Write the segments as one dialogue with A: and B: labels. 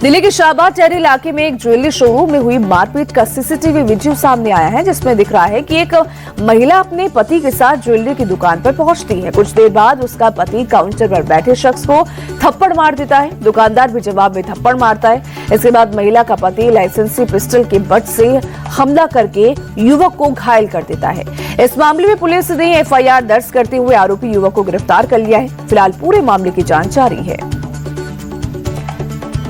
A: दिल्ली के शाहबाद टेहरी इलाके में एक ज्वेलरी शोरूम में हुई मारपीट का सीसीटीवी वीडियो सामने आया है, जिसमें दिख रहा है कि एक महिला अपने पति के साथ ज्वेलरी की दुकान पर पहुंचती है। कुछ देर बाद उसका पति काउंटर पर बैठे शख्स को थप्पड़ मार देता है। दुकानदार भी जवाब में थप्पड़ मारता है। इसके बाद महिला का पति लाइसेंसी पिस्टल के बट से हमला करके युवक को घायल कर देता है। इस मामले में पुलिस ने एफआईआर दर्ज करते हुए आरोपी युवक को गिरफ्तार कर लिया है। फिलहाल पूरे मामले की जांच जारी है।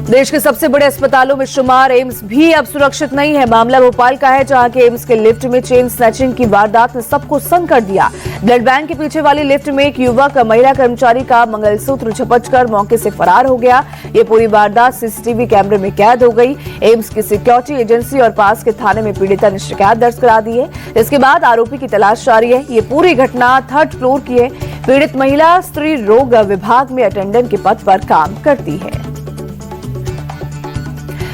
A: देश के सबसे बड़े अस्पतालों में शुमार एम्स भी अब सुरक्षित नहीं है। मामला भोपाल का है, जहां के एम्स के लिफ्ट में चेन स्नैचिंग की वारदात ने सबको सन्न कर दिया। ब्लड बैंक के पीछे वाली लिफ्ट में एक युवक महिला कर्मचारी का मंगलसूत्र झपटकर मौके से फरार हो गया। ये पूरी वारदात सीसीटीवी कैमरे में कैद हो गई। एम्स की सिक्योरिटी एजेंसी और पास के थाने में पीड़िता ने शिकायत दर्ज करा दी है। इसके बाद आरोपी की तलाश जारी है। ये पूरी घटना 3rd फ्लोर की है। पीड़ित महिला स्त्री रोग विभाग में अटेंडेंट के पद पर काम करती है।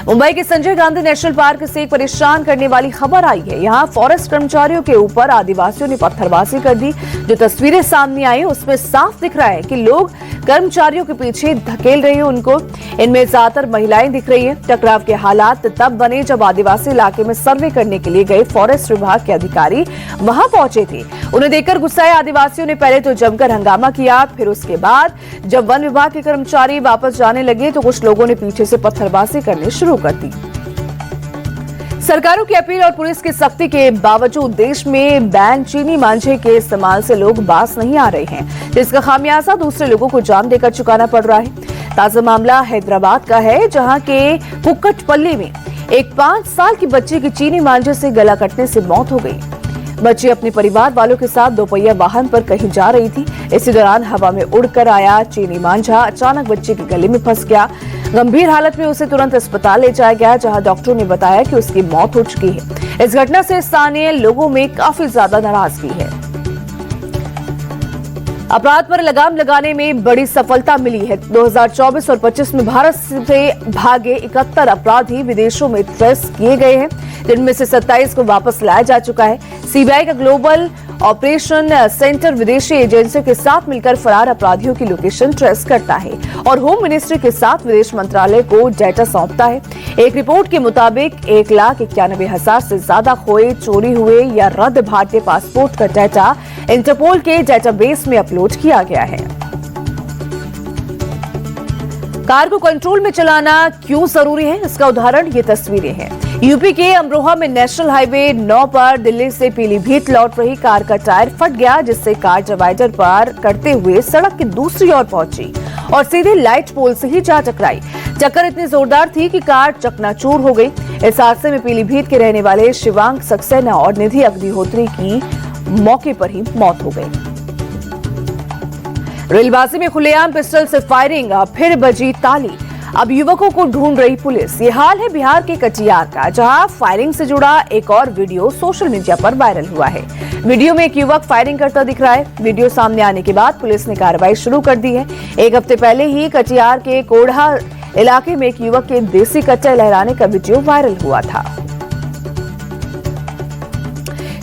A: मुंबई के संजय गांधी नेशनल पार्क से एक परेशान करने वाली खबर आई है। यहां फॉरेस्ट कर्मचारियों के ऊपर आदिवासियों ने पत्थरबाजी कर दी। जो तस्वीरें सामने आई उसमें साफ दिख रहा है कि लोग कर्मचारियों के पीछे धकेल रहे हैं उनको। इनमें ज्यादातर महिलाएं दिख रही हैं। टकराव के हालात तब बने जब आदिवासी इलाके में सर्वे करने के लिए गए फॉरेस्ट विभाग के अधिकारी वहां पहुंचे थे। उन्हें देखकर गुस्साए आदिवासियों ने पहले तो जमकर हंगामा किया, फिर उसके बाद जब वन विभाग के कर्मचारी वापस जाने लगे तो कुछ लोगों ने पीछे से पत्थरबाजी करनी शुरू कर दी। सरकारों की अपील और पुलिस की सख्ती के बावजूद देश में बैन चीनी मांझे के इस्तेमाल से लोग बाज नहीं आ रहे हैं, जिसका खामियाजा दूसरे लोगों को जान देकर चुकाना पड़ रहा है। ताजा मामला हैदराबाद का है, जहां के कुक्कटपल्ली में एक 5 साल की बच्ची की चीनी मांझे से गला कटने से मौत हो गई। बच्ची अपने परिवार वालों के साथ दोपहिया वाहन पर कहीं जा रही थी। इसी दौरान हवा में उड़कर आया चीनी मांझा अचानक बच्ची के गले में फंस गया। गंभीर हालत में उसे तुरंत अस्पताल ले जाया गया, जहां डॉक्टरों ने बताया कि उसकी मौत हो चुकी है। इस घटना से स्थानीय लोगों में काफी ज्यादा नाराजगी है। अपराध पर लगाम लगाने में बड़ी सफलता मिली है। 2024 और 25 में भारत से भागे 71 अपराधी विदेशों में ट्रेस किए गए हैं, जिनमें से 27 को वापस लाया जा चुका है। सीबीआई का ग्लोबल ऑपरेशन सेंटर विदेशी एजेंसियों के साथ मिलकर फरार अपराधियों की लोकेशन ट्रेस करता है और होम मिनिस्ट्री के साथ विदेश मंत्रालय को डेटा सौंपता है। एक रिपोर्ट के मुताबिक 1,91,000 से ज्यादा खोए, चोरी हुए या रद्द भारतीय पासपोर्ट का डेटा इंटरपोल के डेटाबेस में अपलोड किया गया है। कार को कंट्रोल में चलाना क्यों जरूरी है, इसका उदाहरण ये तस्वीरें हैं। यूपी के अमरोहा में नेशनल हाईवे 9 पर दिल्ली से पीलीभीत लौट रही कार का टायर फट गया, जिससे कार डिवाइडर पार करते हुए सड़क की दूसरी ओर पहुंची और सीधे लाइट पोल से ही जा टकराई। टक्कर इतनी जोरदार थी कि कार चकनाचूर हो गई। इस हादसे में पीलीभीत के रहने वाले शिवांग सक्सेना और निधि अग्निहोत्री की मौके पर ही मौत हो गई। रेलबाजी में खुलेआम पिस्टल से फायरिंग, फिर बजी ताली। अब युवकों को ढूंढ रही पुलिस। ये हाल है बिहार के कटिहार का, जहां फायरिंग से जुड़ा एक और वीडियो सोशल मीडिया पर वायरल हुआ है। वीडियो में एक युवक फायरिंग करता दिख रहा है। वीडियो सामने आने के बाद पुलिस ने कार्रवाई शुरू कर दी है। एक हफ्ते पहले ही कटिहार के कोढ़ा इलाके में एक युवक के देसी कट्टे लहराने का वीडियो वायरल हुआ था।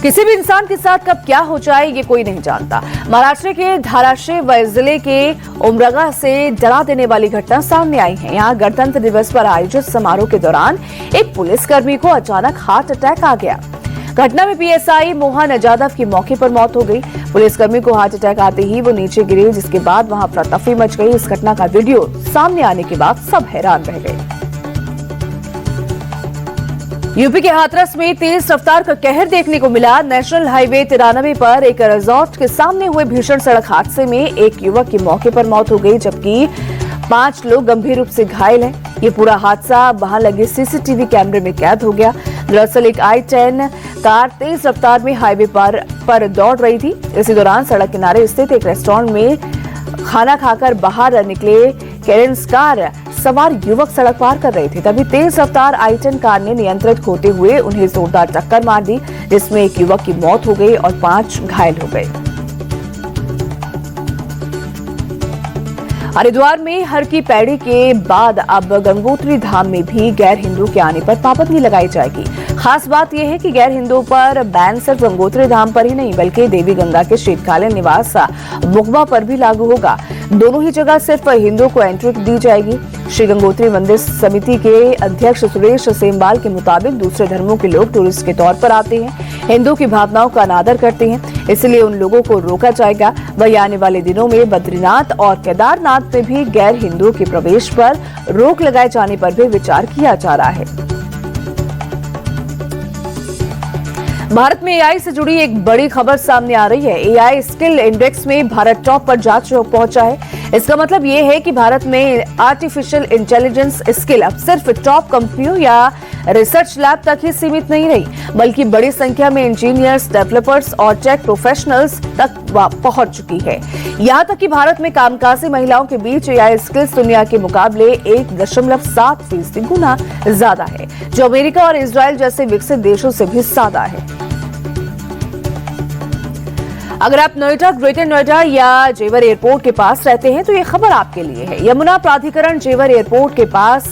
A: किसी भी इंसान के साथ कब क्या हो जाए ये कोई नहीं जानता। महाराष्ट्र के धाराशिव जिले के उमरगा से डरा देने वाली घटना सामने आई है। यहाँ गणतंत्र दिवस पर आयोजित समारोह के दौरान एक पुलिसकर्मी को अचानक हार्ट अटैक आ गया। घटना में पीएसआई मोहन जाधव की मौके पर मौत हो गई। पुलिसकर्मी को हार्ट अटैक आते ही वो नीचे गिरे, जिसके बाद वहां अफरा-तफरी मच गई। इस घटना का वीडियो सामने आने के बाद सब हैरान रह गए। यूपी के हाथरस में तेज रफ्तार का कहर देखने को मिला। नेशनल हाईवे 93 पर एक रिजॉर्ट के सामने हुए भीषण सड़क हादसे में एक युवक की मौके पर मौत हो गई, जबकि 5 लोग गंभीर रूप से घायल हैं। ये पूरा हादसा वहां लगे सीसीटीवी कैमरे में कैद हो गया। दरअसल एक i10 कार तेज रफ्तार में हाईवे पर दौड़ रही थी। इसी दौरान सड़क किनारे स्थित एक रेस्टोरेंट में खाना खाकर बाहर निकले कैरेंस कार सवार युवक सड़क पार कर रहे थे। तभी तेज रफ्तार i10 कार ने नियंत्रण खोते हुए उन्हें जोरदार टक्कर मार दी, जिसमें एक युवक की मौत हो गई और 5 घायल हो गए। हरिद्वार में हर की पैड़ी के बाद अब गंगोत्री धाम में भी गैर हिंदू के आने पर पाबंदी लगाई जाएगी। खास बात यह है कि गैर हिंदुओं पर बैन सिर्फ गंगोत्री धाम पर ही नहीं बल्कि देवी गंगा के शीतकालीन निवास मुखबा पर भी लागू होगा। दोनों ही जगह सिर्फ हिंदुओं को एंट्री दी जाएगी। श्री गंगोत्री मंदिर समिति के अध्यक्ष सुरेश सेमवाल के मुताबिक दूसरे धर्मों के लोग टूरिस्ट के तौर पर आते हैं, हिंदू की भावनाओं का अनादर करते हैं, इसलिए उन लोगों को रोका जाएगा। वहीं आने वाले दिनों में बद्रीनाथ और केदारनाथ में भी गैर हिंदुओं के प्रवेश पर रोक लगाए जाने पर भी विचार किया जा रहा है। भारत में एआई से जुड़ी एक बड़ी खबर सामने आ रही है। एआई स्किल इंडेक्स में भारत टॉप पर जा पहुंचा है। इसका मतलब ये है कि भारत में आर्टिफिशियल इंटेलिजेंस स्किल अब सिर्फ टॉप कंपनियों या रिसर्च लैब तक ही सीमित नहीं रही, बल्कि बड़ी संख्या में इंजीनियर्स, डेवलपर्स और टेक प्रोफेशनल्स तक पहुंच चुकी है। यहां तक कि भारत में कामकाजी महिलाओं के बीच एआई स्किल्स दुनिया के मुकाबले 1.7% गुना ज्यादा है, जो अमेरिका और इजराइल जैसे विकसित देशों से भी ज्यादा है। अगर आप नोएडा, ग्रेटर नोएडा या जेवर एयरपोर्ट के पास रहते हैं तो ये खबर आपके लिए है। यमुना प्राधिकरण जेवर एयरपोर्ट के पास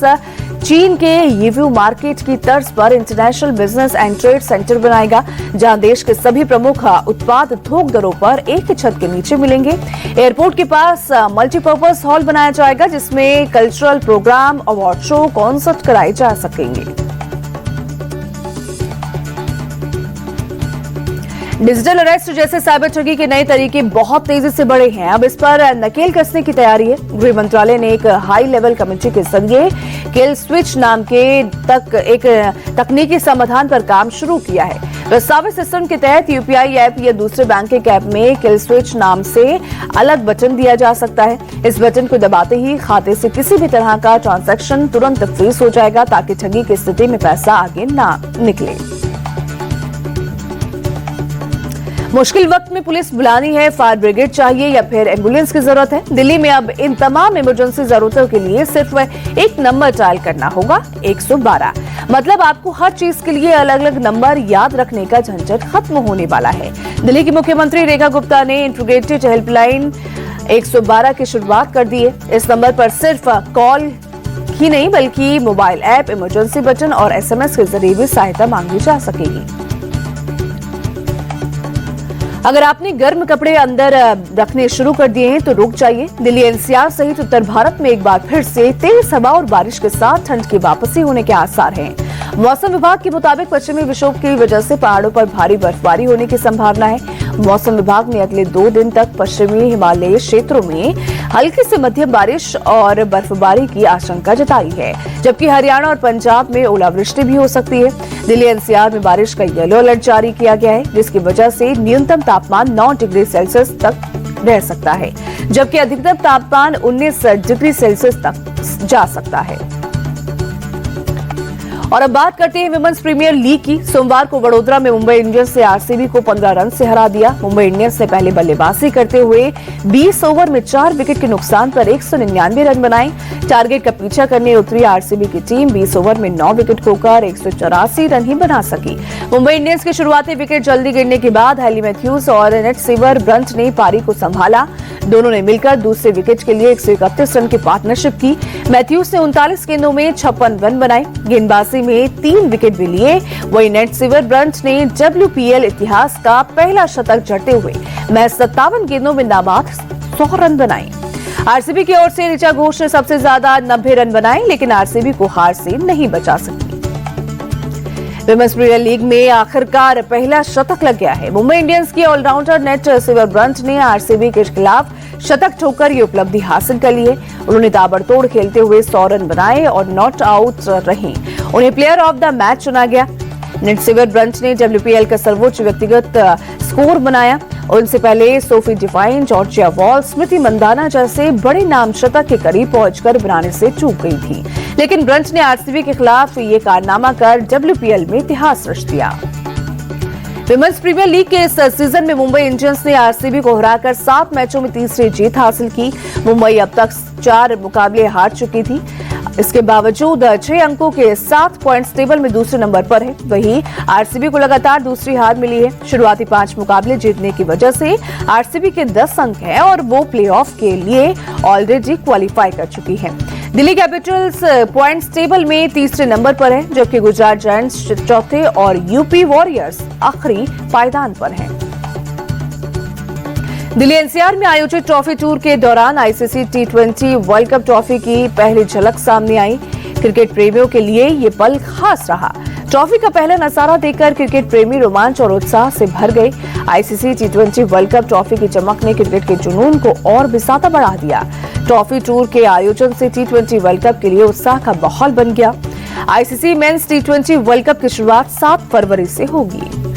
A: चीन के यीव्यू मार्केट की तर्ज पर international business and trade centre बनाएगा, जहां देश के सभी प्रमुख उत्पाद थोक दरों पर एक ही छत के नीचे मिलेंगे। एयरपोर्ट के पास मल्टीपर्पज हॉल बनाया जाएगा, जिसमें cultural programme, award show, concert कराए जा सकेंगे। डिजिटल अरेस्ट जैसे साइबर ठगी के नए तरीके बहुत तेजी से बढ़े हैं। अब इस पर नकेल कसने की तैयारी है। गृह मंत्रालय ने एक हाई लेवल कमेटी के जरिए किल स्विच नाम के एक तकनीकी समाधान पर काम शुरू किया है। प्रस्तावित सिस्टम के तहत यूपीआई ऐप या दूसरे बैंकिंग ऐप में किल स्विच नाम से अलग बटन दिया जा सकता है। इस बटन को दबाते ही खाते से किसी भी तरह का ट्रांजैक्शन तुरंत फ्रीज हो जाएगा, ताकि ठगी की स्थिति में पैसा आगे ना निकले। मुश्किल वक्त में पुलिस बुलानी है, फायर ब्रिगेड चाहिए या फिर एम्बुलेंस की जरूरत है। दिल्ली में अब इन तमाम इमरजेंसी जरूरतों के लिए सिर्फ एक नंबर डायल करना होगा, 112। मतलब आपको हर चीज के लिए अलग अलग नंबर याद रखने का झंझट खत्म होने वाला है। दिल्ली की मुख्यमंत्री रेखा गुप्ता ने इंटीग्रेटेड हेल्पलाइन 112 की शुरुआत कर दी है। इस नंबर पर सिर्फ कॉल ही नहीं, बल्कि मोबाइल ऐप, इमरजेंसी बटन और एसएमएस के जरिए भी सहायता मांगी जा सकेगी। अगर आपने गर्म कपड़े अंदर रखने शुरू कर दिए हैं तो रुक जाइए। दिल्ली एनसीआर सहित उत्तर भारत में एक बार फिर से तेज हवा और बारिश के साथ ठंड की वापसी होने के आसार हैं। मौसम विभाग के मुताबिक पश्चिमी विक्षोभ की वजह से पहाड़ों पर भारी बर्फबारी होने की संभावना है। मौसम विभाग ने अगले 2 दिन तक पश्चिमी हिमालयी क्षेत्रों में हल्की से मध्यम बारिश और बर्फबारी की आशंका जताई है, जबकि हरियाणा और पंजाब में ओलावृष्टि भी हो सकती है। दिल्ली एनसीआर में बारिश का येलो अलर्ट जारी किया गया है, जिसकी वजह से न्यूनतम तापमान 9 डिग्री सेल्सियस तक रह सकता है, जबकि अधिकतम तापमान 19 डिग्री सेल्सियस तक जा सकता है। और अब बात करते हैं विमेंस प्रीमियर लीग की। सोमवार को वडोदरा में मुंबई इंडियंस ने आरसीबी को 15 रन से हरा दिया। मुंबई इंडियंस ने पहले बल्लेबाजी करते हुए 20 ओवर में 4 विकेट के नुकसान पर 199 रन बनाए। टारगेट का पीछा करने उतरी आरसीबी की टीम 20 ओवर में 9 विकेट खोकर 184 रन ही बना सकी। मुंबई इंडियंस के शुरुआती विकेट जल्दी गिरने के बाद हैली मैथ्यूज और नेट सिवर ब्रंट ने पारी को संभाला। दोनों ने मिलकर दूसरे विकेट के लिए 131 रन की पार्टनरशिप की। मैथ्यूज ने 39 गेंदों में 56 रन बनाए, गेंदबाजी में 3 विकेट भी लिए। वहीं नेट सिवर ब्रंट ने WPL इतिहास का पहला शतक जड़ते हुए महज 57 गेंदों में नाबाद 100 रन बनाए। आरसीबी की ओर से ऋचा घोष ने सबसे ज्यादा 90 रन बनाए, लेकिन आरसीबी को हार से नहीं बचा सकी। विमेंस प्रीमियर लीग में आखिरकार पहला शतक लग गया है। मुंबई इंडियंस की ऑलराउंडर नेट सिवर ब्रंट ने आरसीबी के खिलाफ शतक ठोकर ये उपलब्धि हासिल कर ली है। उन्होंने ताबड़तोड़ खेलते हुए 100 रन बनाए और नॉट आउट रहे। उन्हें प्लेयर ऑफ द मैच चुना गया। नेट सिवर ब्रंट ने WPL का सर्वोच्च व्यक्तिगत स्कोर बनाया। उनसे पहले सोफी डिवाइन, जॉर्जिया वॉल, स्मृति मंदाना जैसे बड़े नाम शतक के करीब पहुंचकर बनाने से चूक गई थी, लेकिन ब्रंट ने आरसीबी के खिलाफ ये कारनामा कर WPL में इतिहास रच दिया। विमेंस प्रीमियर लीग के इस सीजन में मुंबई इंडियंस ने आरसीबी को हराकर 7 मैचों में तीसरी जीत हासिल की। मुंबई अब तक 4 मुकाबले हार चुकी थी। इसके बावजूद 6 अंकों के 7 पॉइंट्स टेबल में दूसरे नंबर पर है। वहीं आरसीबी को लगातार दूसरी हार मिली है। शुरुआती 5 मुकाबले जीतने की वजह से आरसीबी के 10 अंक हैं और वो प्लेऑफ के लिए ऑलरेडी क्वालिफाई कर चुकी है। दिल्ली कैपिटल्स पॉइंट्स टेबल में तीसरे नंबर पर है, जबकि गुजरात जायंट्स चौथे और यूपी वॉरियर्स आखिरी पायदान पर हैं। दिल्ली एनसीआर में आयोजित ट्रॉफी टूर के दौरान आईसीसी टी20 वर्ल्ड कप ट्रॉफी की पहली झलक सामने आई। क्रिकेट प्रेमियों के लिए ये पल खास रहा। ट्रॉफी का पहला नजारा देखकर क्रिकेट प्रेमी रोमांच और उत्साह से भर गए। आईसीसी टी20 वर्ल्ड कप ट्रॉफी की चमक ने क्रिकेट के जुनून को और भी ज्यादा बढ़ा दिया। ट्रॉफी टूर के आयोजन से टी20 वर्ल्ड कप के लिए उत्साह का माहौल बन गया। आईसीसी मेंस टी20 वर्ल्ड कप की शुरुआत 7 फरवरी से होगी।